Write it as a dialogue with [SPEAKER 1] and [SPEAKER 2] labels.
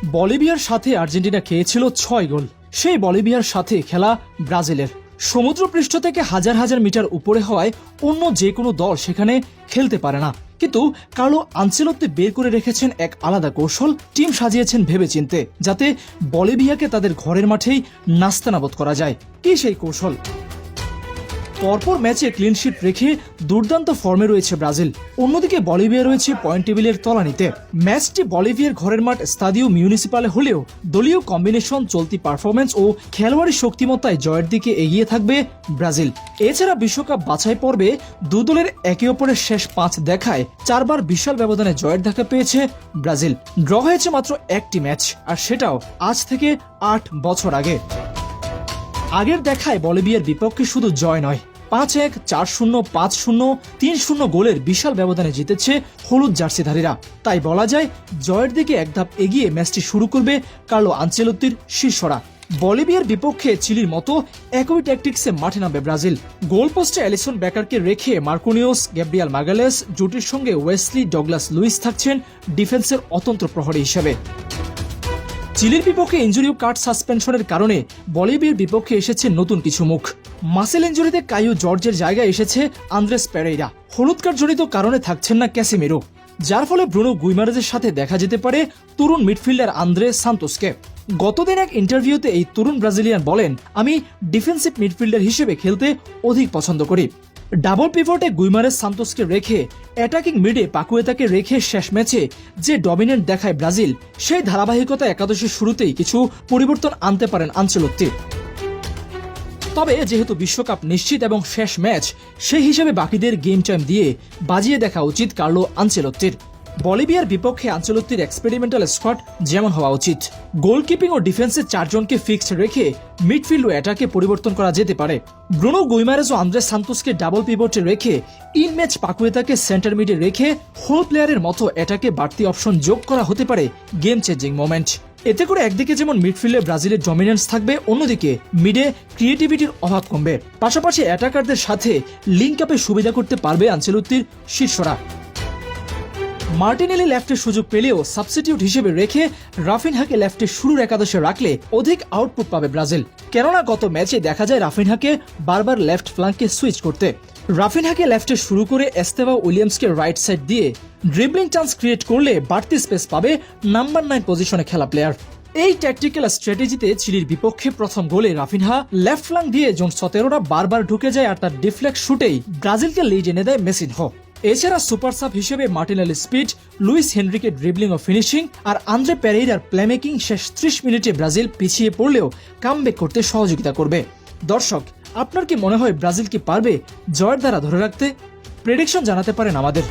[SPEAKER 1] বলিভিয়ার সাথে আর্জেন্টিনা খেয়েছিল ৬ গোল। সেই বলিভিয়ার সাথে খেলা ব্রাজিলের। সমুদ্রপৃষ্ঠ থেকে হাজার হাজার মিটার উপরে হওয়ায় অন্য যে কোনো দল সেখানে খেলতে পারে না। কিন্তু কার্লো আনচেলত্তি বের করে রেখেছেন এক আলাদা কৌশল। টিম সাজিয়েছেন ভেবেচিন্তে, যাতে বলিভিয়াকে তাদের ঘরের মাঠেই নাস্তানাবুদ করা যায়। কি সেই কৌশল? পরপর ম্যাচে ক্লিনশিট রেখে দুর্দান্ত ফর্মে রয়েছে ব্রাজিল। অন্যদিকে বলিভিয়া রয়েছে পয়েন্ট টেবিলের তলানিতে। ম্যাচটি বলিভিয়ার ঘরের মাঠ স্তাদিও মিউনিসিপালে হলেও দলীয় কম্বিনেশন, চলতি পারফরমেন্স ও খেলোয়াড়ি শক্তিমত্তায় জয়ের দিকে এগিয়ে থাকবে ব্রাজিল। এছাড়া বিশ্বকাপ বাছাই পর্বে দু দলের একে অপরের শেষ 5 দেখায় 4 বার বিশাল ব্যবধানে জয়ের দেখা পেয়েছে ব্রাজিল। ড্র হয়েছে মাত্র একটি ম্যাচ, আর সেটাও আজ থেকে 8 বছর আগে। আগের দেখায় বলিভিয়ার বিপক্ষে শুধু জয় নয়, 5-1, 4-0, 5-0, 3-0 গোলের বিশাল ব্যবধানে জিতেছে হলুদ জার্সিধারীরা। তাই বলা যায় জয়ের দিকে এক ধাপ এগিয়ে ম্যাচটি শুরু করবে কার্লো আনচেলত্তির শিষ্যরা। বলিভিয়ার বিপক্ষে চিলির মতো একই ট্যাকটিক্সে মাঠে নামবে ব্রাজিল। গোলপোস্টে অ্যালিসন বেকারকে রেখে মার্কোনিওস, গ্যাব্রিয়েল মাগালেস জুটির সঙ্গে ওয়েসলি ডগলাস লুইস থাকছেন ডিফেন্সের অতন্ত্র প্রহরী হিসেবে। চিলির বিপক্ষে ইনজুরি ও কার্ড সাসপেনশনের কারণে বলিভিয়ার বিপক্ষে এসেছে নতুন কিছু মুখ। মাসেল ইনজুরিতে কাইও জর্জের জায়গায় এসেছে আন্দ্রেস পেরেইরা। হলুদ কার্ড জনিত কারণে থাকছেন না ক্যাসিমিরো, যার ফলে ব্রুনো গুইমারেজের সাথে দেখা যেতে পারে তরুণ মিডফিল্ডার আন্দ্রে সান্তোসকে। গতদিন এক ইন্টারভিউতে এই তরুণ ব্রাজিলিয়ান বলেন, আমি ডিফেন্সিভ মিডফিল্ডার হিসেবে খেলতে অধিক পছন্দ করি। ডাবল পিভটে গুইমারেজ সান্তোসকে রেখে অ্যাটাকিং মিডে পাকুয়েতাকে রেখে শেষ ম্যাচে যে ডমিনেন্ট দেখায় ব্রাজিল, সেই ধারাবাহিকতা একাদশের শুরুতেই কিছু পরিবর্তন আনতে পারেন আনচেলত্তি। তবে যেহেতু বিশ্বকাপ নিশ্চিত এবং শেষ ম্যাচ, সেই হিসেবে বাকিদের গেম টাইম দিয়ে বাজিয়ে দেখা উচিত কার্লো আনচেলত্তির। বলিভিয়ার বিপক্ষে আনচেলত্তির এক্সপেরিমেন্টাল স্কোয়াড যেমন হওয়া উচিত। গোলকিপিং ও ডিফেন্সে 4 জনকে ফিক্সড রেখে মিডফিল্ড ও অ্যাটাকে পরিবর্তন করা যেতে পারে। ব্রুনো গুইমারেজ ও আন্দ্রে সান্তোসকে ডাবল পিভটে রেখে ইন ম্যাচ পাকুয়েতাকে সেন্টার মিডে রেখে হোল প্লেয়ারের মতো অ্যাটাকে বাড়তি অপশন যোগ করা হতে পারে গেম চেঞ্জিং মোমেন্ট। এতে করে একদিকে যেমন মিডফিল্ডে ব্রাজিলের ডমিনেন্স থাকবে, অন্যদিকে মিডে ক্রিয়েটিভিটির অভাব কমবে। পাশাপাশি অ্যাটাকারদের সাথে লিঙ্ক আপে সুবিধা করতে পারবে আনচেলত্তির শিষ্যরা। মার্টিনেলি লেফটের সুযোগ পেলেও সাবস্টিটিউট হিসেবে রেখে রাফিনহাকে লেফটে শুরুর একাদশে রাখলে অধিক আউটপুট পাবে ব্রাজিল। কেননা গত ম্যাচে দেখা যায় রাফিনহাকে বারবার লেফট ফ্ল্যাঙ্কে সুইচ করতে। রাফিনহাকে লেফটে শুরু করে এস্তেভা উইলিয়ামসকে রাইট সাইড দিয়ে ড্রিবলিং চান্স ক্রিয়েট করলে বাড়তি স্পেস পাবে নাম্বার 9 পজিশনে খেলা প্লেয়ার। এই ট্যাকটিক্যাল স্ট্র্যাটেজিতে চিলির বিপক্ষে প্রথম গোলে রাফিনহা লেফট ফ্ল্যাঙ্ক দিয়ে জন 17রা বারবার ঢুকে যায়, আর তার ডিফ্লেক্ট শুটেই ব্রাজিলকে লিড এনে দেয় মেসিনহো। এছাড়া সুপার সাব হিসেবে মার্টিনেলি স্পিড, লুইস হেনরিকে ড্রিবলিং ও ফিনিশিং আর আন্দ্রে পেরেইরার প্লেমেকিং শেষ 30 মিনিটে ব্রাজিল পিছিয়ে পড়লেও কামব্যাক করতে সহযোগিতা করবে। দর্শক, আপনার কি মনে হয় ব্রাজিল কি পারবে জয়ের দ্বারা ধরে রাখতে? প্রেডিকশন জানাতে পারেন আমাদের।